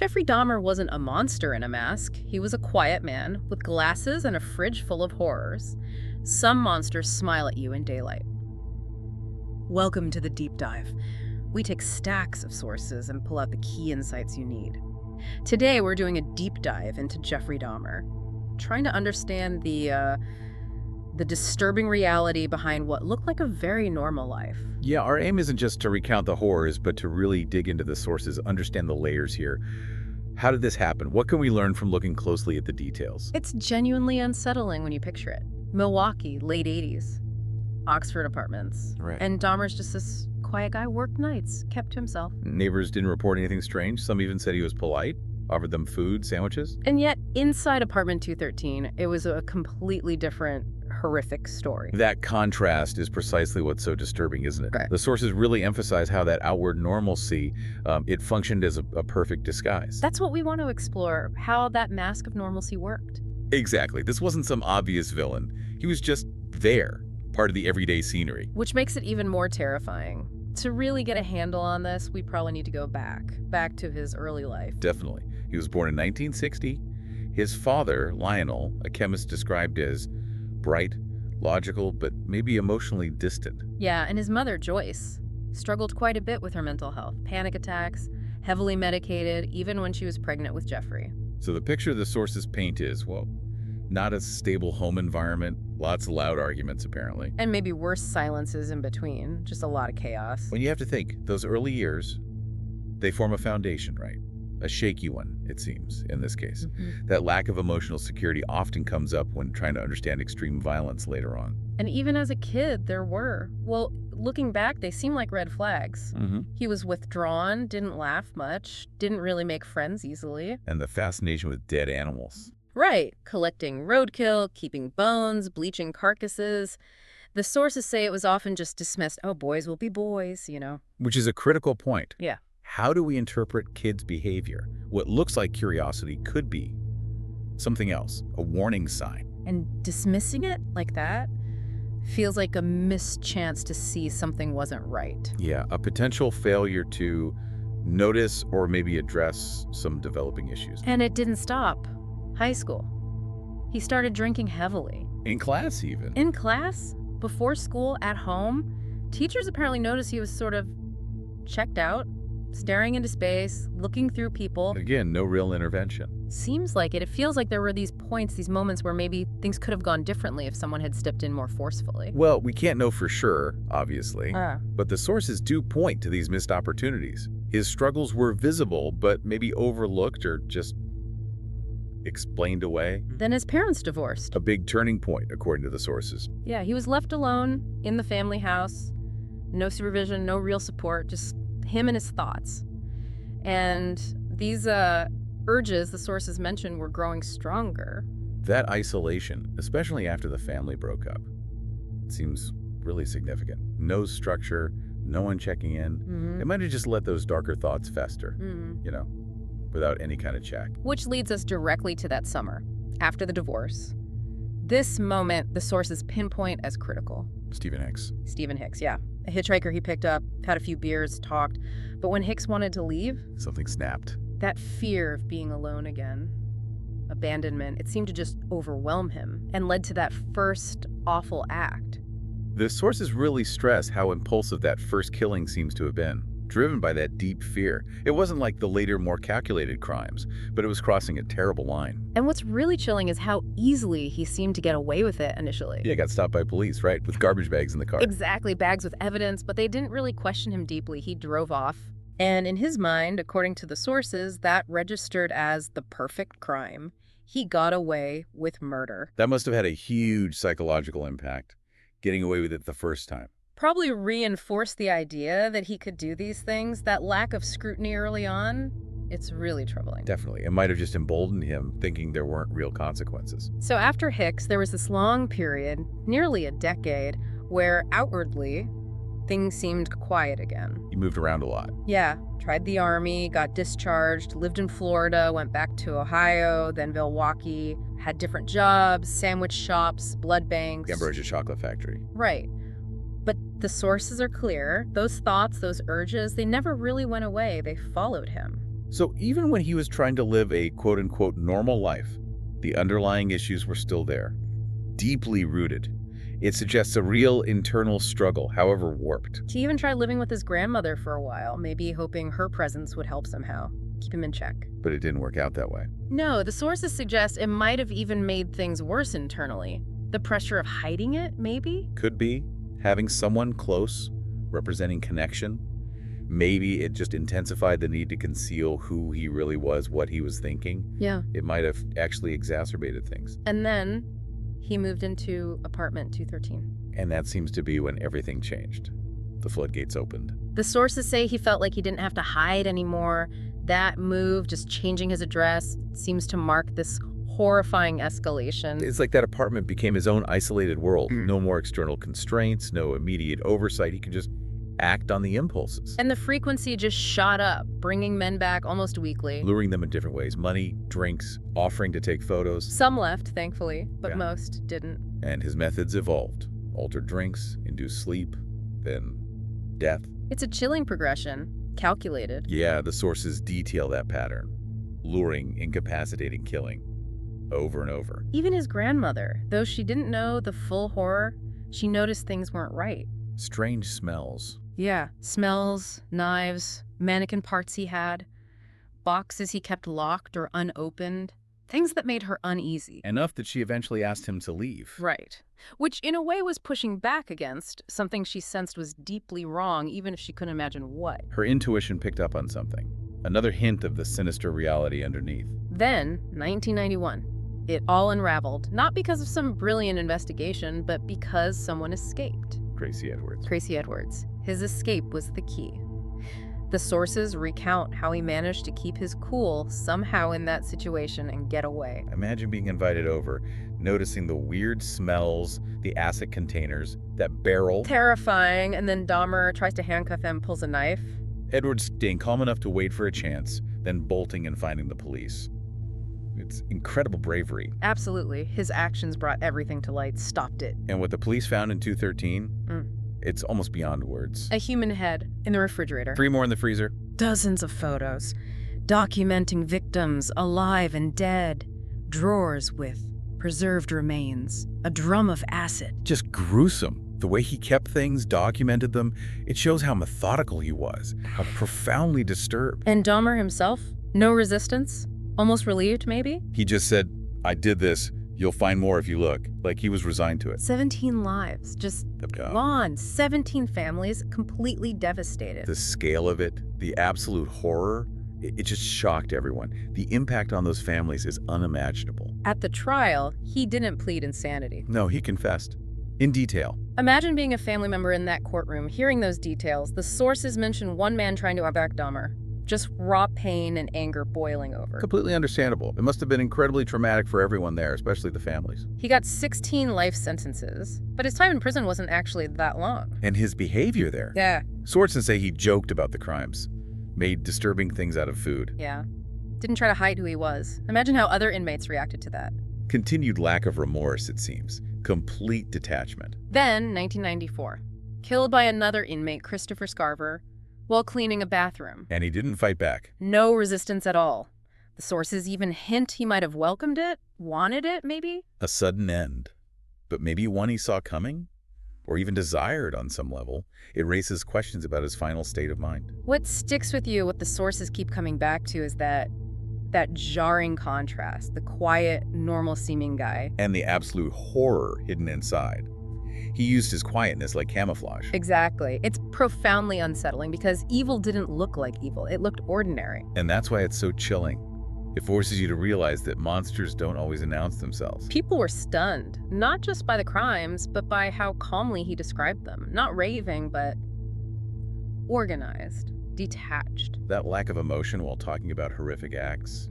Jeffrey Dahmer wasn't a monster in a mask. He was a quiet man with glasses and a fridge full of horrors. Some monsters smile at you in daylight. Welcome to the deep dive. We take stacks of sources and pull out the key insights you need. Today, we're doing a deep dive into Jeffrey Dahmer, trying to understand the disturbing reality behind what looked like a very normal life. Yeah, our aim isn't just to recount the horrors, but to really dig into the sources, understand the layers here. How did this happen? What can we learn from looking closely at the details? It's genuinely unsettling when you picture it. Milwaukee, late 80s. Oxford apartments. Right. And Dahmer's just this quiet guy, worked nights, kept to himself. Neighbors didn't report anything strange. Some even said he was polite, offered them food, sandwiches. And yet, inside apartment 213, it was a completely different, horrific story. That contrast is precisely what's so disturbing, isn't it? Right. The sources really emphasize how that outward normalcy, it functioned as a perfect disguise. That's what we want to explore, how that mask of normalcy worked. Exactly. This wasn't some obvious villain. He was just there, part of the everyday scenery. Which makes it even more terrifying. To really get a handle on this, we probably need to go back to his early life. Definitely. He was born in 1960. His father, Lionel, a chemist described as bright, logical, but maybe emotionally distant. Yeah, and his mother, Joyce, struggled quite a bit with her mental health. Panic attacks, heavily medicated, even when she was pregnant with Jeffrey. So the picture the sources paint is, well, not a stable home environment, lots of loud arguments apparently. And maybe worse silences in between, just a lot of chaos. When you have to think, those early years, they form a foundation, right? A shaky one, it seems, in this case. That lack of emotional security often comes up when trying to understand extreme violence later on. And even as a kid, there were. Well, looking back, they seem like red flags. He was withdrawn, didn't laugh much, didn't really make friends easily. And the fascination with dead animals. Right, collecting roadkill, keeping bones, bleaching carcasses. The sources say it was often just dismissed, oh, boys will be boys, you know. Which is a critical point. Yeah. How do we interpret kids' behavior? What looks like curiosity could be something else, a warning sign. And dismissing it like that feels like a missed chance to see something wasn't right. Yeah, a potential failure to notice or maybe address some developing issues. And it didn't stop. High school. He started drinking heavily. In class even. In class, before school, at home, teachers apparently noticed he was sort of checked out, staring into space, looking through people. Again, no real intervention. Seems like it. It feels like there were these points, these moments where maybe things could have gone differently if someone had stepped in more forcefully. Well, we can't know for sure, obviously, but the sources do point to these missed opportunities. His struggles were visible, but maybe overlooked or just explained away. Then his parents divorced. A big turning point, according to the sources. Yeah, he was left alone in the family house. No supervision, no real support, just him and his thoughts. And these urges the sources mentioned were growing stronger. That isolation, especially after the family broke up, seems really significant. No structure, no one checking in. It might have just let those darker thoughts fester, you know, without any kind of check. Which leads us directly to that summer, after the divorce. This moment, the sources pinpoint as critical. Stephen Hicks, yeah. A hitchhiker he picked up, had a few beers, talked. But when Hicks wanted to leave, something snapped. That fear of being alone again, abandonment, it seemed to just overwhelm him and led to that first awful act. The sources really stress how impulsive that first killing seems to have been, driven by that deep fear. It wasn't like the later, more calculated crimes, but it was crossing a terrible line. And what's really chilling is how easily he seemed to get away with it initially. Yeah, got stopped by police, right? With garbage bags in the car. Exactly, bags with evidence, but they didn't really question him deeply. He drove off. And in his mind, according to the sources, that registered as the perfect crime. He got away with murder. That must have had a huge psychological impact, getting away with it the first time. Probably reinforced the idea that he could do these things. That lack of scrutiny early on, it's really troubling. Definitely. It might have just emboldened him, thinking there weren't real consequences. So after Hicks, there was this long period, nearly a decade, where outwardly, things seemed quiet again. He moved around a lot. Yeah, tried the army, got discharged, lived in Florida, went back to Ohio, then Milwaukee, had different jobs, sandwich shops, blood banks. Ambrosia Chocolate Factory. Right. But the sources are clear. Those thoughts, those urges, they never really went away. They followed him. So even when he was trying to live a quote-unquote normal life, the underlying issues were still there, deeply rooted. It suggests a real internal struggle, however warped. He even tried living with his grandmother for a while, maybe hoping her presence would help somehow, keep him in check. But it didn't work out that way. No, the sources suggest it might have even made things worse internally. The pressure of hiding it, maybe? Could be. Having someone close, representing connection. Maybe it just intensified the need to conceal who he really was, what he was thinking. Yeah. It might have actually exacerbated things. And then he moved into apartment 213. And that seems to be when everything changed. The floodgates opened. The sources say he felt like he didn't have to hide anymore. That move, just changing his address, seems to mark this horrifying escalation. It's like that apartment became his own isolated world. No more external constraints, no immediate oversight. He could just act on the impulses. And the frequency just shot up, bringing men back almost weekly. Luring them in different ways. Money, drinks, offering to take photos. Some left, thankfully, but Yeah. most didn't. And his methods evolved. Altered drinks, induced sleep, then death. It's a chilling progression, calculated. Yeah, the sources detail that pattern. Luring, incapacitating, killing. Over and over. Even his grandmother, though she didn't know the full horror, she noticed things weren't right. Strange smells. Yeah, smells, knives, mannequin parts he had, boxes he kept locked or unopened, things that made her uneasy. Enough that she eventually asked him to leave. Right. Which in a way was pushing back against something she sensed was deeply wrong, even if she couldn't imagine what. Her intuition picked up on something. Another hint of the sinister reality underneath. Then, 1991. It all unraveled, not because of some brilliant investigation, but because someone escaped. Gracie Edwards. Tracy Edwards. His escape was the key. The sources recount how he managed to keep his cool somehow in that situation and get away. Imagine being invited over, noticing the weird smells, the acid containers, that barrel. Terrifying, and then Dahmer tries to handcuff him, pulls a knife. Edwards staying calm enough to wait for a chance, then bolting and finding the police. It's incredible bravery. Absolutely. His actions brought everything to light, stopped it. And what the police found in 213, it's almost beyond words. A human head in the refrigerator. 3 more in the freezer. Dozens of photos, documenting victims alive and dead. Drawers with preserved remains. A drum of acid. Just gruesome. The way he kept things, documented them, it shows how methodical he was, how profoundly disturbed. And Dahmer himself? No resistance? Almost relieved, maybe? He just said, I did this. You'll find more if you look. Like he was resigned to it. 17 lives, just gone. 17 families completely devastated. The scale of it, the absolute horror, it just shocked everyone. The impact on those families is unimaginable. At the trial, he didn't plead insanity. No, he confessed. In detail. Imagine being a family member in that courtroom, hearing those details. The sources mention one man trying to unpack Dahmer. Just raw pain and anger boiling over. Completely understandable. It must have been incredibly traumatic for everyone there, especially the families. He got 16 life sentences, but his time in prison wasn't actually that long. And his behavior there. Yeah. Sources say he joked about the crimes, made disturbing things out of food. Yeah. Didn't try to hide who he was. Imagine how other inmates reacted to that. Continued lack of remorse, it seems. Complete detachment. Then, 1994. Killed by another inmate, Christopher Scarver, while cleaning a bathroom. And he didn't fight back. No resistance at all. The sources even hint he might have welcomed it, wanted it, maybe? A sudden end. But maybe one he saw coming? Or even desired on some level. It raises questions about his final state of mind. What sticks with you, what the sources keep coming back to, is that jarring contrast. The quiet, normal-seeming guy. And the absolute horror hidden inside. He used his quietness like camouflage. Exactly. It's profoundly unsettling because evil didn't look like evil. It looked ordinary. And that's why it's so chilling. It forces you to realize that monsters don't always announce themselves. People were stunned, not just by the crimes, but by how calmly he described them. Not raving, but organized, detached. That lack of emotion while talking about horrific acts,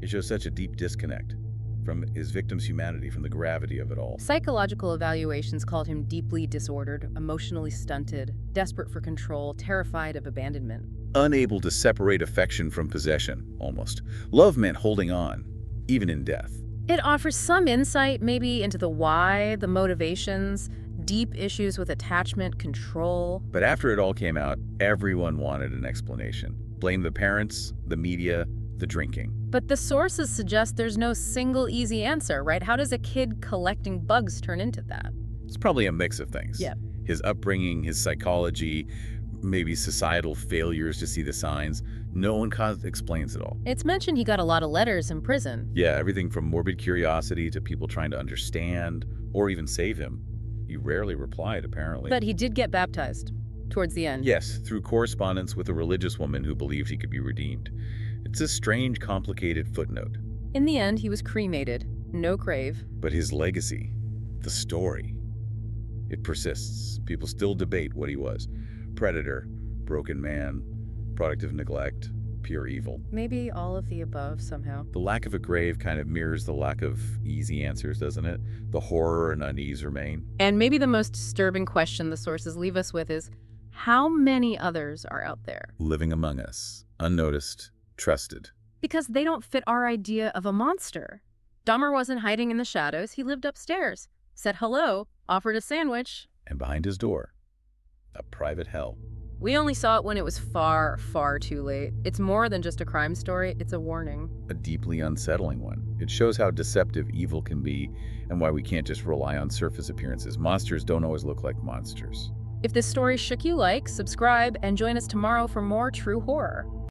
it shows such a deep disconnect from his victim's humanity, from the gravity of it all. Psychological evaluations called him deeply disordered, emotionally stunted, desperate for control, terrified of abandonment. Unable to separate affection from possession, almost. Love meant holding on, even in death. It offers some insight, maybe, into the why, the motivations, deep issues with attachment, control. But after it all came out, everyone wanted an explanation. Blame the parents, the media, the drinking. But the sources suggest there's no single easy answer, right? How does a kid collecting bugs turn into that? It's probably a mix of things. Yeah. His upbringing, his psychology, maybe societal failures to see the signs. No one explains it all. It's mentioned he got a lot of letters in prison. Yeah, everything from morbid curiosity to people trying to understand or even save him. He rarely replied, apparently. But he did get baptized towards the end. Yes, through correspondence with a religious woman who believed he could be redeemed. It's a strange, complicated footnote. In the end, he was cremated. No grave. But his legacy, the story, it persists. People still debate what he was. Predator, broken man, product of neglect, pure evil. Maybe all of the above somehow. The lack of a grave kind of mirrors the lack of easy answers, doesn't it? The horror and unease remain. And maybe the most disturbing question the sources leave us with is, how many others are out there? Living among us, unnoticed, trusted. Because they don't fit our idea of a monster. Dahmer wasn't hiding in the shadows. He lived upstairs, said hello, offered a sandwich. And behind his door, a private hell. We only saw it when it was far, far too late. It's more than just a crime story. It's a warning. A deeply unsettling one. It shows how deceptive evil can be and why we can't just rely on surface appearances. Monsters don't always look like monsters. If this story shook you, like, subscribe, and join us tomorrow for more true horror.